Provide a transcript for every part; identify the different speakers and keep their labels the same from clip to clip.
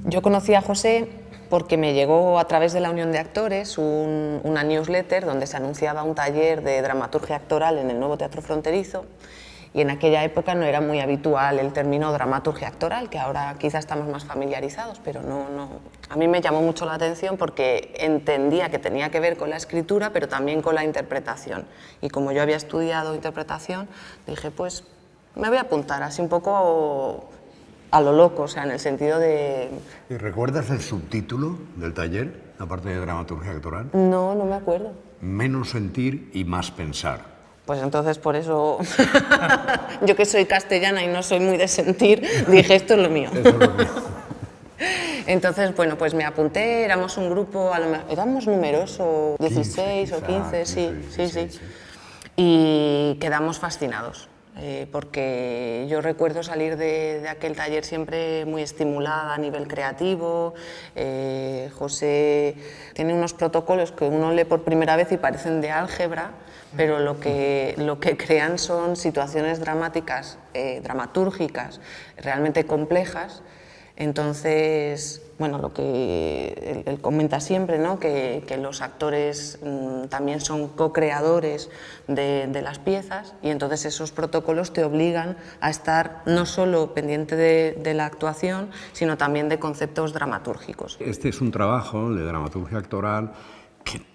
Speaker 1: Yo conocí a José porque me llegó a través de la Unión de Actores una newsletter donde se anunciaba un taller de dramaturgia actoral en el Nuevo Teatro Fronterizo, y en aquella época no era muy habitual el término dramaturgia actoral, que ahora quizá estamos más familiarizados, pero a mí me llamó mucho la atención porque entendía que tenía que ver con la escritura, pero también con la interpretación. Y como yo había estudiado interpretación, dije, pues me voy a apuntar así un poco a lo loco, o sea, en el sentido de...
Speaker 2: ¿Y recuerdas el subtítulo del taller, aparte de dramaturgia actoral?
Speaker 1: No, no me acuerdo.
Speaker 2: Menos sentir y más pensar.
Speaker 1: Pues entonces por eso, yo que soy castellana y no soy muy de sentir, dije, esto es lo mío.
Speaker 2: Eso es lo mío.
Speaker 1: Entonces, bueno, pues me apunté, éramos un grupo, éramos numerosos, 16 o 15, sí. Y quedamos fascinados, porque yo recuerdo salir de aquel taller siempre muy estimulada a nivel creativo. José tiene unos protocolos que uno lee por primera vez y parecen de álgebra, pero lo que crean son situaciones dramáticas, dramatúrgicas, realmente complejas. Entonces, bueno, lo que él comenta siempre, ¿no? que los actores también son co-creadores de las piezas, y entonces esos protocolos te obligan a estar no solo pendiente de la actuación, sino también de conceptos dramatúrgicos.
Speaker 2: Este es un trabajo de dramaturgia actoral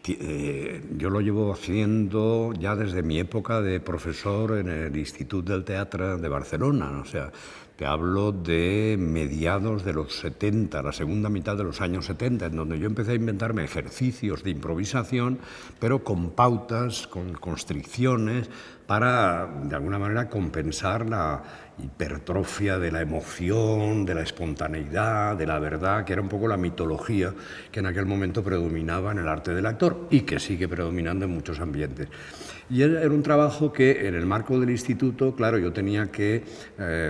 Speaker 2: que yo lo llevo haciendo ya desde mi época de profesor en el Institut del Teatre de Barcelona. O sea, te hablo de mediados de los 70, la segunda mitad de los años 70, en donde yo empecé a inventarme ejercicios de improvisación, pero con pautas, con constricciones, para, de alguna manera, compensar la hipertrofia de la emoción, de la espontaneidad, de la verdad, que era un poco la mitología que en aquel momento predominaba en el arte del actor y que sigue predominando en muchos ambientes. Y era un trabajo que, en el marco del instituto, claro, yo tenía que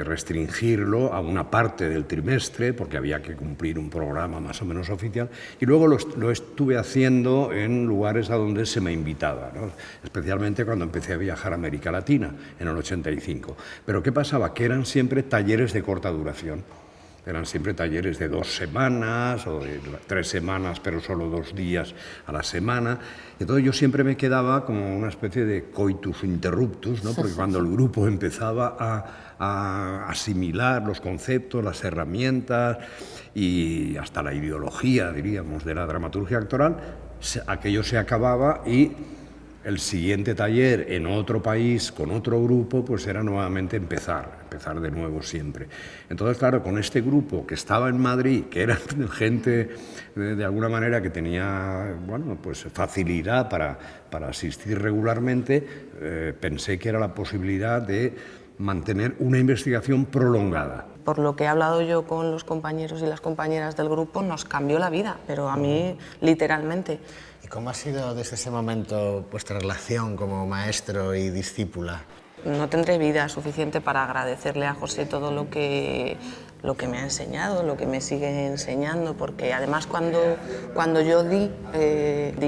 Speaker 2: restringirlo a una parte del trimestre, porque había que cumplir un programa más o menos oficial, y luego lo estuve haciendo en lugares a donde se me invitaba, ¿no? Especialmente cuando empecé a viajar a América Latina, en el 85. Pero ¿qué pasaba? Que eran siempre talleres de corta duración. Eran siempre talleres de 2 semanas o de 3 semanas, pero solo 2 días a la semana. Entonces yo siempre me quedaba como una especie de coitus interruptus, ¿no? Porque cuando el grupo empezaba a asimilar los conceptos, las herramientas y hasta la ideología, diríamos, de la dramaturgia actoral, aquello se acababa y el siguiente taller en otro país, con otro grupo, pues era nuevamente empezar de nuevo siempre. Entonces, claro, con este grupo que estaba en Madrid, que era gente de alguna manera que tenía, bueno, pues facilidad para asistir regularmente, pensé que era la posibilidad de mantener una investigación prolongada.
Speaker 1: Por lo que he hablado yo con los compañeros y las compañeras del grupo, nos cambió la vida, pero a mí literalmente.
Speaker 3: ¿Y cómo ha sido desde ese momento vuestra relación como maestro y discípula?
Speaker 1: No tendré vida suficiente para agradecerle a José todo lo que me ha enseñado, lo que me sigue enseñando, porque además cuando yo di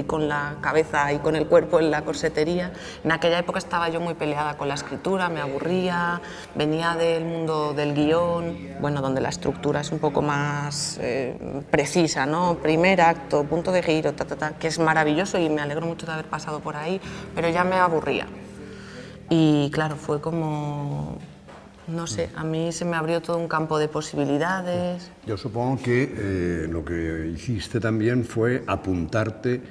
Speaker 1: con la cabeza y con el cuerpo en la corsetería, en aquella época estaba yo muy peleada con la escritura, me aburría, venía del mundo del guión, bueno, donde la estructura es un poco más precisa, ¿no? Primer acto, punto de giro, que es maravilloso y me alegro mucho de haber pasado por ahí, pero ya me aburría. Y claro, fue como, no sé, a mí se me abrió todo un campo de posibilidades.
Speaker 2: Yo supongo que lo que hiciste también fue apuntarte,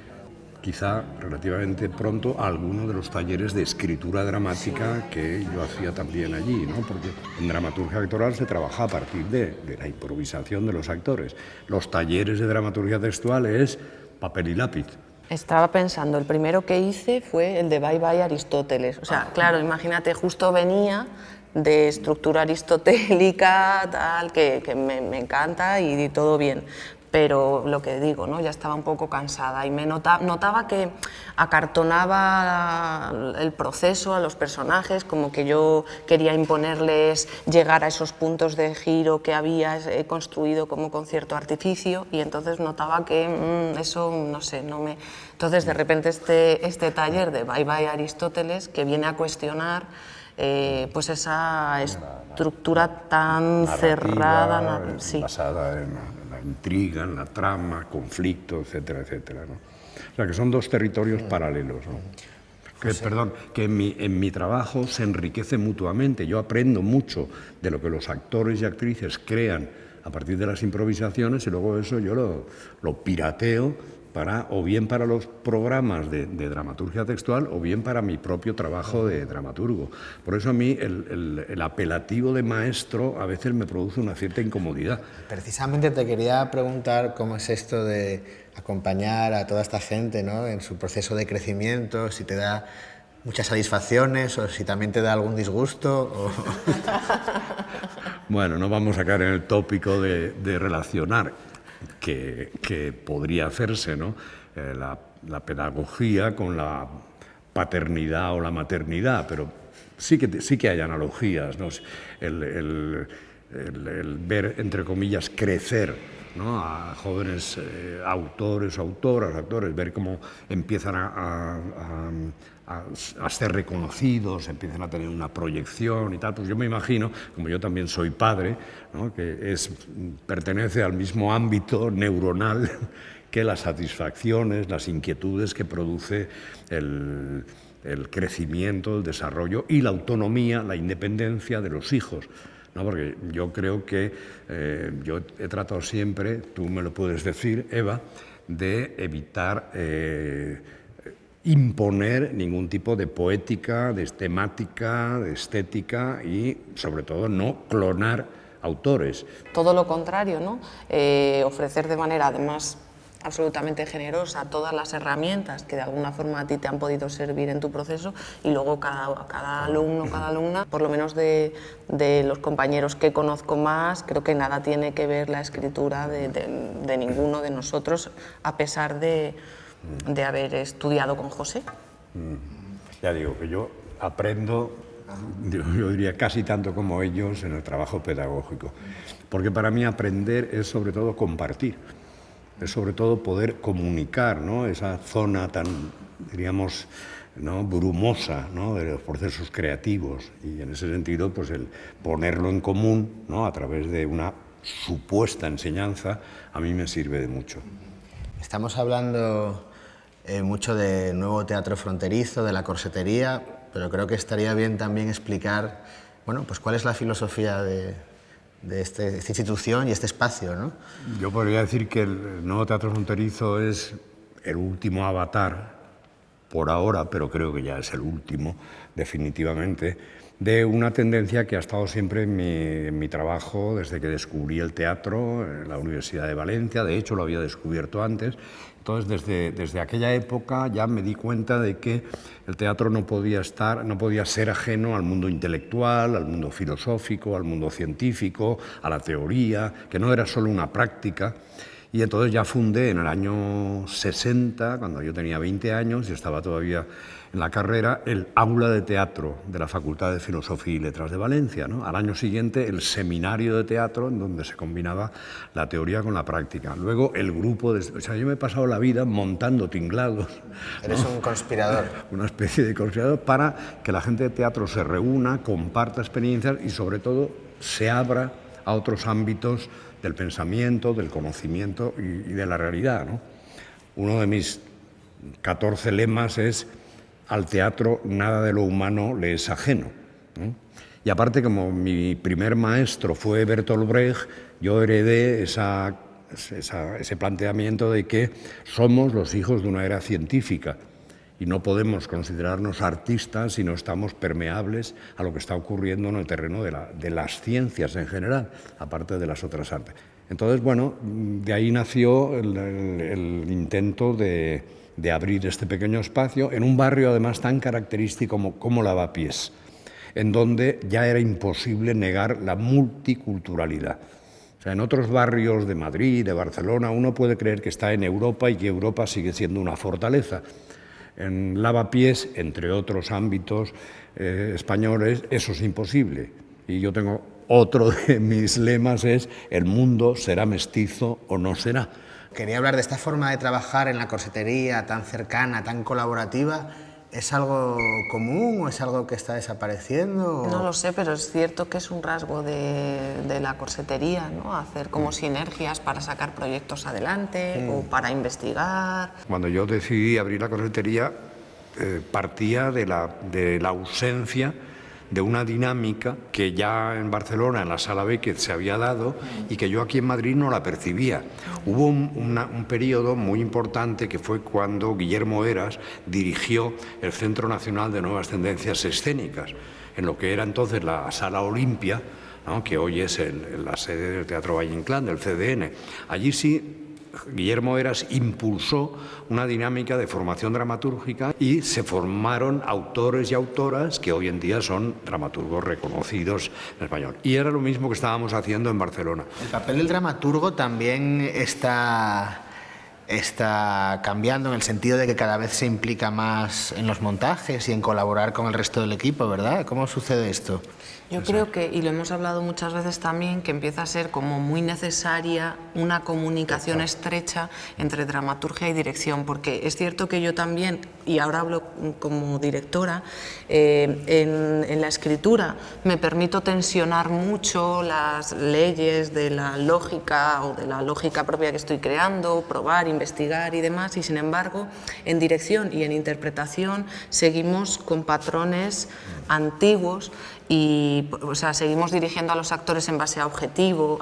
Speaker 2: quizá relativamente pronto, a alguno de los talleres de escritura dramática que yo hacía también allí, ¿no? Porque en dramaturgia actoral se trabaja a partir de la improvisación de los actores. Los talleres de dramaturgia textual es papel y lápiz.
Speaker 1: Estaba pensando, el primero que hice fue el de Bye Bye Aristóteles. O sea, claro, imagínate, justo venía de estructura aristotélica, tal, que me encanta y todo bien. Pero lo que digo, ¿no? Ya estaba un poco cansada y me notaba que acartonaba el proceso a los personajes, como que yo quería imponerles llegar a esos puntos de giro que había construido como con cierto artificio, y entonces notaba que eso, no sé, no me... Entonces de repente este taller de Bye Bye Aristóteles, que viene a cuestionar pues esa estructura tan cerrada, sí.
Speaker 2: Basada en la intriga, en la trama, conflicto, etcétera, etcétera, ¿no? O sea, que son dos territorios paralelos, ¿no? Que en mi trabajo se enriquece mutuamente. Yo aprendo mucho de lo que los actores y actrices crean a partir de las improvisaciones y luego eso yo lo pirateo o bien para los programas de dramaturgia textual o bien para mi propio trabajo de dramaturgo. Por eso a mí el apelativo de maestro a veces me produce una cierta incomodidad.
Speaker 3: Precisamente te quería preguntar cómo es esto de acompañar a toda esta gente, ¿no?, en su proceso de crecimiento, si te da muchas satisfacciones o si también te da algún disgusto.
Speaker 2: Bueno, no vamos a caer en el tópico de relacionar, que podría hacerse, ¿no? La pedagogía con la paternidad o la maternidad, pero sí que hay analogías, ¿no? El ver, entre comillas, crecer, ¿no?, a jóvenes autores, actores, ver cómo empiezan a ser reconocidos, empiezan a tener una proyección y tal. Pues yo me imagino, como yo también soy padre, ¿no?, que pertenece al mismo ámbito neuronal que las satisfacciones, las inquietudes que produce el crecimiento, el desarrollo y la autonomía, la independencia de los hijos, ¿no? Porque yo creo que yo he tratado siempre, tú me lo puedes decir, Eva, de evitar imponer ningún tipo de poética, de temática, de estética y, sobre todo, no clonar autores.
Speaker 1: Todo lo contrario, ¿no? Ofrecer de manera, además, absolutamente generosa todas las herramientas que de alguna forma a ti te han podido servir en tu proceso y luego cada alumno, cada alumna, por lo menos de los compañeros que conozco más, creo que nada tiene que ver la escritura de ninguno de nosotros, a pesar de haber estudiado con José.
Speaker 2: Ya digo que yo aprendo, yo diría casi tanto como ellos en el trabajo pedagógico, porque para mí aprender es sobre todo compartir, es sobre todo poder comunicar, ¿no?, esa zona tan, diríamos, ¿no?, brumosa, ¿no?, de los procesos creativos, y en ese sentido pues el ponerlo en común, ¿no?, a través de una supuesta enseñanza a mí me sirve de mucho.
Speaker 3: Estamos hablando mucho de nuevo teatro fronterizo, de la corsetería, pero creo que estaría bien también explicar, bueno, pues cuál es la filosofía de esta institución y este espacio, ¿no?
Speaker 2: Yo podría decir que el nuevo teatro fronterizo es el último avatar, por ahora, pero creo que ya es el último, definitivamente, de una tendencia que ha estado siempre en mi trabajo desde que descubrí el teatro en la Universidad de Valencia. De hecho, lo había descubierto antes. Entonces, desde aquella época ya me di cuenta de que el teatro no podía ser ajeno al mundo intelectual, al mundo filosófico, al mundo científico, a la teoría, que no era solo una práctica. Y entonces ya fundé en el año 60, cuando yo tenía 20 años y estaba todavía en la carrera, el aula de teatro de la Facultad de Filosofía y Letras de Valencia, ¿no? Al año siguiente, el seminario de teatro, en donde se combinaba la teoría con la práctica. Luego, el grupo o sea, yo me he pasado la vida montando tinglados.
Speaker 3: Eres, ¿no?, un conspirador.
Speaker 2: Una especie de conspirador para que la gente de teatro se reúna, comparta experiencias y, sobre todo, se abra a otros ámbitos del pensamiento, del conocimiento y de la realidad, ¿no? Uno de mis 14 lemas es: al teatro nada de lo humano le es ajeno, ¿no? Y aparte, como mi primer maestro fue Bertolt Brecht, yo heredé ese planteamiento de que somos los hijos de una era científica y no podemos considerarnos artistas si no estamos permeables a lo que está ocurriendo en el terreno de las ciencias en general, aparte de las otras artes. Entonces, bueno, de ahí nació el intento de abrir este pequeño espacio en un barrio además tan característico como Lavapiés, en donde ya era imposible negar la multiculturalidad. O sea, en otros barrios de Madrid, de Barcelona, uno puede creer que está en Europa y que Europa sigue siendo una fortaleza. En Lavapiés, entre otros ámbitos españoles, eso es imposible. Y yo tengo otro de mis lemas, es: el mundo será mestizo o no será.
Speaker 3: Quería hablar de esta forma de trabajar en la corsetería tan cercana, tan colaborativa. ¿Es algo común o es algo que está desapareciendo?
Speaker 1: No lo sé, pero es cierto que es un rasgo de la corsetería, ¿no? Hacer como sinergias para sacar proyectos adelante o para investigar.
Speaker 2: Cuando yo decidí abrir la corsetería, partía de la ausencia de una dinámica que ya en Barcelona, en la Sala Beckett, se había dado y que yo aquí en Madrid no la percibía. Hubo un periodo muy importante que fue cuando Guillermo Heras dirigió el Centro Nacional de Nuevas Tendencias Escénicas, en lo que era entonces la Sala Olimpia, ¿no?, que hoy es la sede del Teatro Valle Inclán, del CDN. Allí sí Guillermo Heras impulsó una dinámica de formación dramatúrgica y se formaron autores y autoras que hoy en día son dramaturgos reconocidos en español. Y era lo mismo que estábamos haciendo en Barcelona.
Speaker 3: El papel del dramaturgo también está cambiando en el sentido de que cada vez se implica más en los montajes y en colaborar con el resto del equipo, ¿verdad? ¿Cómo sucede esto?
Speaker 1: Yo creo que, y lo hemos hablado muchas veces también, que empieza a ser como muy necesaria una comunicación estrecha entre dramaturgia y dirección, porque es cierto que yo también, y ahora hablo como directora, en la escritura me permito tensionar mucho las leyes de la lógica o de la lógica propia que estoy creando, probar, investigar y demás, y sin embargo en dirección y en interpretación seguimos con patrones antiguos y, o sea, seguimos dirigiendo a los actores en base al objetivo,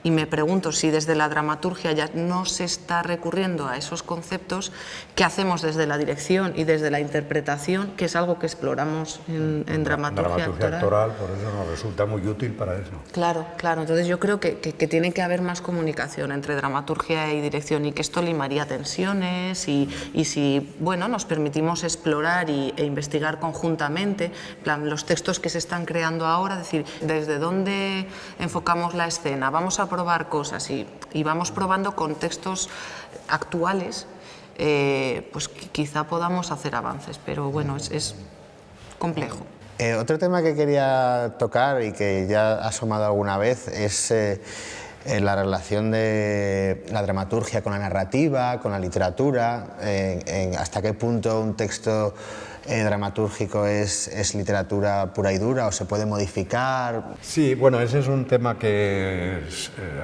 Speaker 1: y me pregunto si desde la dramaturgia ya no se está recurriendo a esos conceptos que hacemos desde la dirección y desde la interpretación, que es algo que exploramos en dramaturgia
Speaker 2: actoral. Por eso nos resulta muy útil para eso.
Speaker 1: Claro, entonces yo creo que tiene que haber más comunicación entre dramaturgia y dirección y que esto limaría tensiones y si, bueno, nos permitimos explorar e investigar conjuntamente, los textos que se están creando ahora, es decir, desde dónde enfocamos la escena, vamos a probar cosas y vamos probando con textos actuales, pues quizá podamos hacer avances, pero bueno, es complejo.
Speaker 3: Otro tema que quería tocar y que ya ha asomado alguna vez es la relación de la dramaturgia con la narrativa, con la literatura, hasta qué punto un texto dramatúrgico es literatura pura y dura o se puede modificar.
Speaker 2: Sí, bueno, ese es un tema que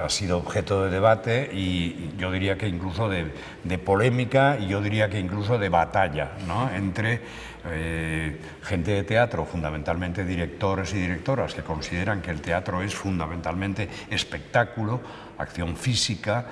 Speaker 2: ha sido objeto de debate y yo diría que incluso de polémica y yo diría que incluso de batalla, ¿no?, entre gente de teatro, fundamentalmente directores y directoras, que consideran que el teatro es fundamentalmente espectáculo, acción física,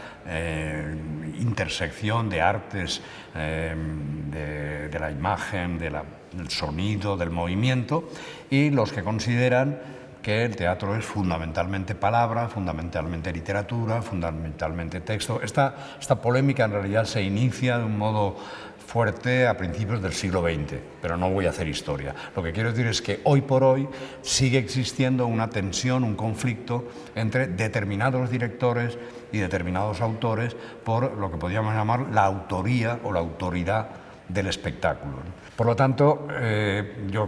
Speaker 2: intersección de artes, de la imagen, del sonido, del movimiento, y los que consideran que el teatro es fundamentalmente palabra, fundamentalmente literatura, fundamentalmente texto. Esta polémica en realidad se inicia de un modo fuerte a principios del siglo XX, pero no voy a hacer historia. Lo que quiero decir es que hoy por hoy sigue existiendo una tensión, un conflicto entre determinados directores y determinados autores por lo que podríamos llamar la autoría o la autoridad del espectáculo. Por lo tanto, yo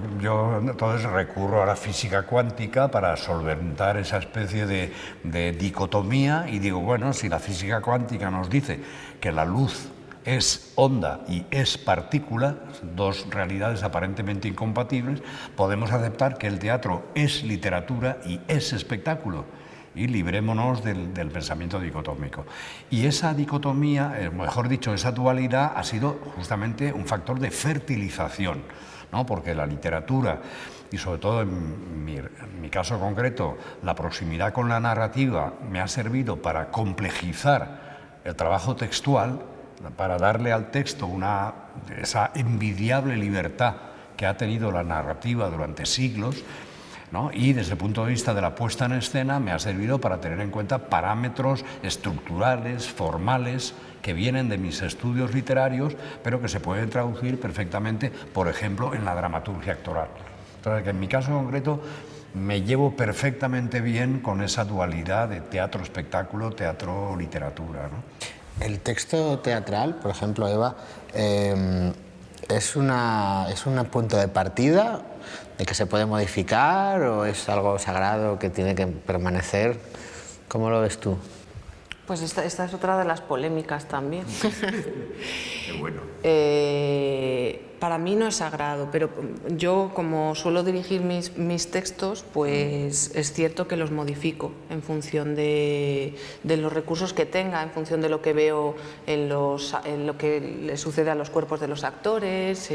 Speaker 2: entonces recurro a la física cuántica para solventar esa especie de dicotomía y digo, bueno, si la física cuántica nos dice que la luz es onda y es partícula, dos realidades aparentemente incompatibles, podemos aceptar que el teatro es literatura y es espectáculo, y librémonos del pensamiento dicotómico. Y esa dicotomía, mejor dicho, esa dualidad ha sido justamente un factor de fertilización, ¿no?, porque la literatura, y sobre todo en mi caso concreto, la proximidad con la narrativa me ha servido para complejizar el trabajo textual, para darle al texto esa envidiable libertad que ha tenido la narrativa durante siglos, ¿no?, y desde el punto de vista de la puesta en escena me ha servido para tener en cuenta parámetros estructurales, formales, que vienen de mis estudios literarios, pero que se pueden traducir perfectamente, por ejemplo, en la dramaturgia actoral. Entonces, que en mi caso concreto me llevo perfectamente bien con esa dualidad de teatro-espectáculo, teatro-literatura, ¿no?
Speaker 3: El texto teatral, por ejemplo, Eva, ¿es un punto de partida de que se puede modificar o es algo sagrado que tiene que permanecer? ¿Cómo lo ves tú?
Speaker 1: Pues esta es otra de las polémicas también.
Speaker 2: Qué bueno.
Speaker 1: Para mí no es sagrado, pero yo, como suelo dirigir mis textos, pues es cierto que los modifico en función de los recursos que tenga, en función de lo que veo en lo que le sucede a los cuerpos de los actores.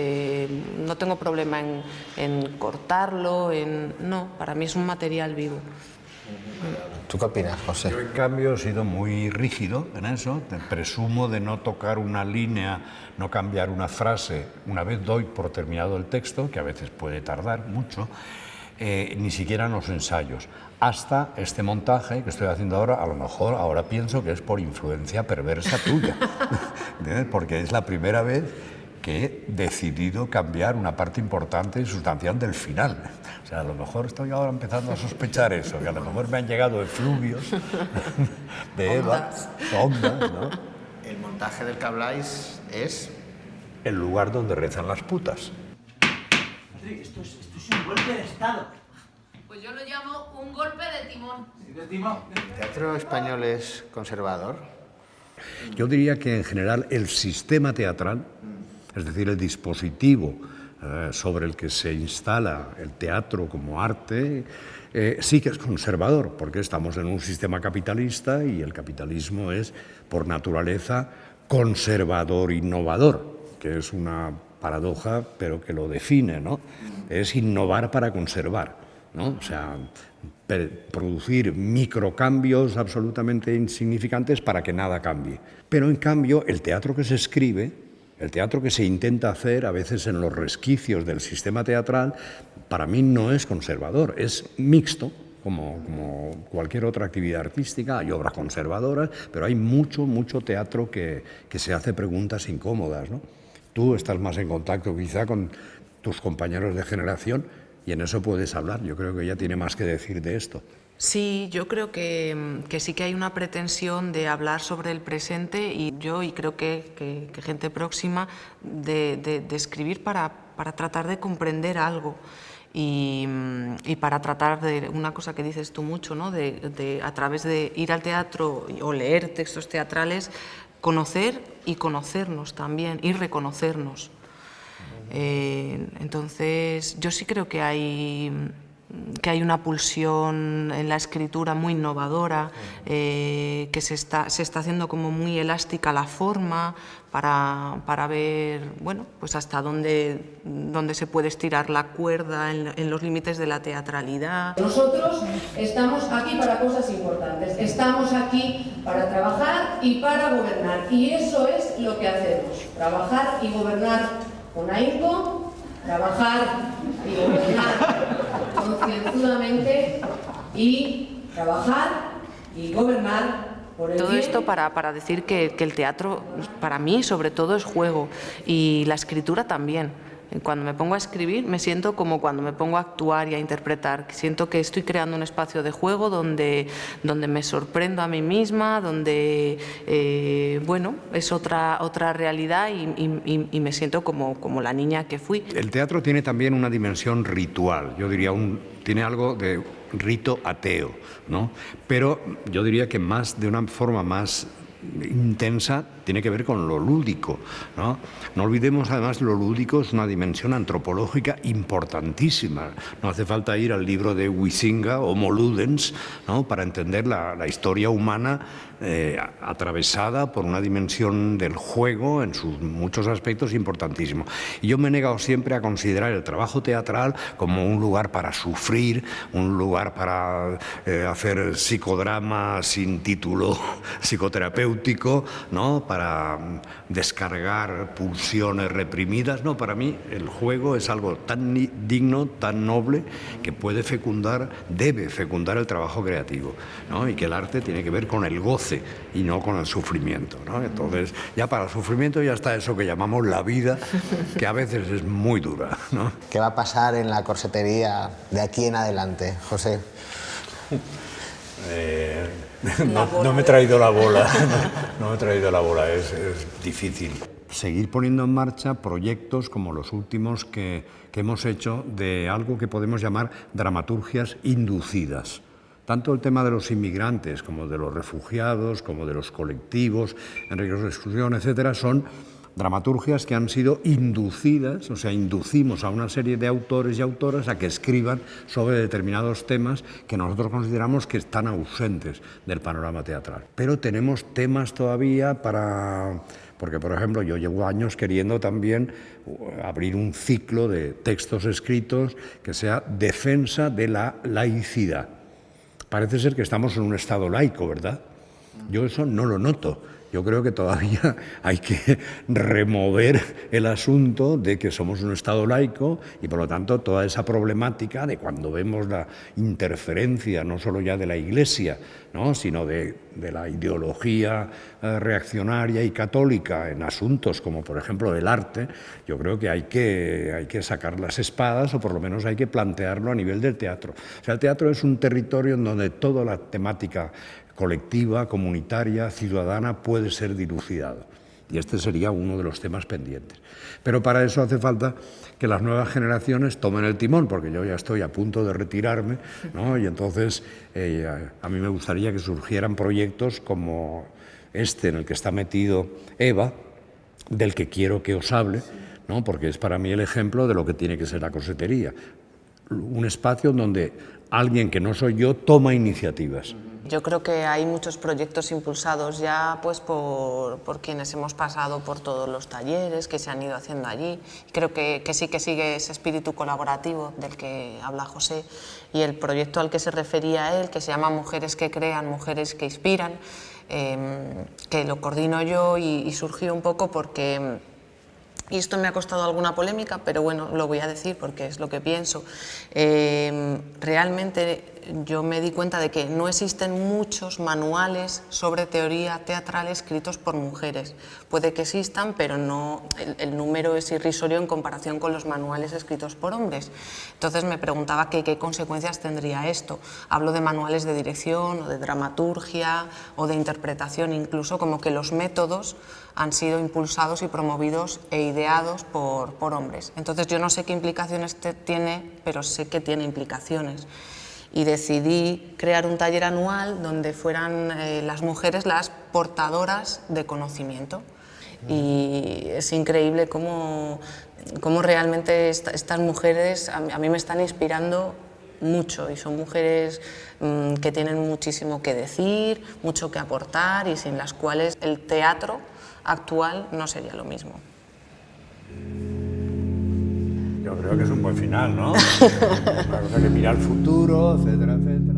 Speaker 1: No tengo problema en cortarlo, no, para mí es un material vivo.
Speaker 3: ¿Tú qué opinas, José?
Speaker 2: Yo, en cambio, he sido muy rígido en eso. Te presumo de no tocar una línea, no cambiar una frase una vez doy por terminado el texto, que a veces puede tardar mucho, ni siquiera en los ensayos. Hasta este montaje que estoy haciendo ahora, a lo mejor ahora pienso que es por influencia perversa tuya, ¿entiendes? Porque es la primera vez que he decidido cambiar una parte importante y sustancial del final. O sea, a lo mejor estoy ahora empezando a sospechar eso, que a lo mejor me han llegado efluvios de Eva, ondas, ¿no?
Speaker 3: El montaje del que habláis es...
Speaker 2: El lugar donde rezan las putas.
Speaker 4: Esto es un golpe de Estado.
Speaker 5: Pues yo lo llamo un golpe de timón.
Speaker 4: ¿De timón?
Speaker 3: ¿El teatro español es conservador?
Speaker 2: Yo diría que en general el sistema teatral, es decir, el dispositivo sobre el que se instala el teatro como arte, sí que es conservador, porque estamos en un sistema capitalista y el capitalismo es, por naturaleza, conservador, innovador, que es una paradoja, pero que lo define, ¿no? Es innovar para conservar, ¿no? O sea, producir microcambios absolutamente insignificantes para que nada cambie. Pero, en cambio, el teatro que se escribe, el teatro que se intenta hacer a veces en los resquicios del sistema teatral, para mí no es conservador, es mixto, como cualquier otra actividad artística. Hay obras conservadoras, pero hay mucho teatro que se hace preguntas incómodas, ¿no? Tú estás más en contacto quizá con tus compañeros de generación y en eso puedes hablar. Yo creo que ella tiene más que decir de esto.
Speaker 1: Sí, yo creo que sí que hay una pretensión de hablar sobre el presente y creo que gente próxima de escribir para tratar de comprender algo y para tratar de una cosa que dices tú mucho, ¿no? De a través de ir al teatro o leer textos teatrales, conocer y conocernos también y reconocernos. Entonces, yo sí creo que hay una pulsión en la escritura muy innovadora, que se está haciendo como muy elástica la forma para ver, bueno, pues hasta dónde se puede estirar la cuerda en los límites de la teatralidad.
Speaker 6: Nosotros estamos aquí para cosas importantes, estamos aquí para trabajar y para gobernar, y eso es lo que hacemos, trabajar y gobernar con ahínco, trabajar y gobernar concienzudamente y trabajar y gobernar por el
Speaker 1: Todo
Speaker 6: bien.
Speaker 1: esto para decir que el teatro, para mí, sobre todo, es juego y la escritura también. Cuando me pongo a escribir me siento como cuando me pongo a actuar y a interpretar. Siento que estoy creando un espacio de juego donde me sorprendo a mí misma, donde bueno, es otra realidad y me siento como la niña que fui.
Speaker 2: El teatro tiene también una dimensión ritual, yo diría, tiene algo de rito ateo, ¿no? Pero yo diría que de una forma más intensa tiene que ver con lo lúdico, ¿no? No olvidemos, además, lo lúdico es una dimensión antropológica importantísima. No hace falta ir al libro de Huizinga, Homo Ludens, ¿no? Para entender la historia humana atravesada por una dimensión del juego en sus muchos aspectos importantísimo. Y yo me he negado siempre a considerar el trabajo teatral como un lugar para sufrir, un lugar para hacer psicodrama sin título psicoterapéutico, ¿no? Para descargar pulsiones reprimidas. No, para mí el juego es algo tan digno, tan noble, que debe fecundar el trabajo creativo, ¿no? Y que el arte tiene que ver con el goce y no con el sufrimiento, ¿no? Entonces, ya para el sufrimiento ya está eso que llamamos la vida, que a veces es muy dura, ¿no?
Speaker 3: ¿Qué va a pasar en la corsetería de aquí en adelante, José?
Speaker 2: No me he traído la bola, no me he traído la bola, es difícil. Seguir poniendo en marcha proyectos como los últimos que hemos hecho de algo que podemos llamar dramaturgias inducidas. tanto el tema de los inmigrantes como de los refugiados, como de los colectivos en riesgo de exclusión, etcétera, son dramaturgias que han sido inducidas, o sea, inducimos a una serie de autores y autoras a que escriban sobre determinados temas que nosotros consideramos que están ausentes del panorama teatral. Pero tenemos temas todavía para... Porque, por ejemplo, yo llevo años queriendo también abrir un ciclo de textos escritos que sea defensa de la laicidad. Parece ser que estamos en un estado laico, ¿verdad? Yo eso no lo noto. Yo creo que todavía hay que remover el asunto de que somos un Estado laico y, por lo tanto, toda esa problemática de cuando vemos la interferencia no solo ya de la Iglesia, ¿no?, sino de la ideología reaccionaria y católica en asuntos como, por ejemplo, el arte, yo creo que hay que sacar las espadas o por lo menos hay que plantearlo a nivel del teatro. O sea, el teatro es un territorio en donde toda la temática colectiva, comunitaria, ciudadana, puede ser dilucidado. Y este sería uno de los temas pendientes. Pero para eso hace falta que las nuevas generaciones tomen el timón, porque yo ya estoy a punto de retirarme, ¿no? Y entonces a mí me gustaría que surgieran proyectos como este en el que está metido Eva, del que quiero que os hable, ¿no?, porque es para mí el ejemplo de lo que tiene que ser la corsetería. Un espacio donde alguien que no soy yo toma iniciativas.
Speaker 1: Yo creo que hay muchos proyectos impulsados ya pues por quienes hemos pasado por todos los talleres que se han ido haciendo allí. Creo que sí que sigue ese espíritu colaborativo del que habla José, y el proyecto al que se refería él, que se llama Mujeres que crean, mujeres que inspiran, que lo coordino yo y surgió un poco porque... Y esto me ha costado alguna polémica, pero bueno, lo voy a decir porque es lo que pienso. Realmente yo me di cuenta de que no existen muchos manuales sobre teoría teatral escritos por mujeres. Puede que existan, pero no, el número es irrisorio en comparación con los manuales escritos por hombres. Entonces me preguntaba qué consecuencias tendría esto. Hablo de manuales de dirección o de dramaturgia o de interpretación, incluso como que los métodos han sido impulsados y promovidos e ideados por hombres. Entonces yo no sé qué implicaciones tiene, pero sé que tiene implicaciones. Y decidí crear un taller anual donde fueran las mujeres las portadoras de conocimiento. Y es increíble cómo realmente estas mujeres a mí me están inspirando mucho, y son mujeres que tienen muchísimo que decir, mucho que aportar, y sin las cuales el teatro actual no sería lo mismo.
Speaker 2: Yo creo que es un buen final, ¿no? Una cosa que mira al futuro, etcétera, etcétera.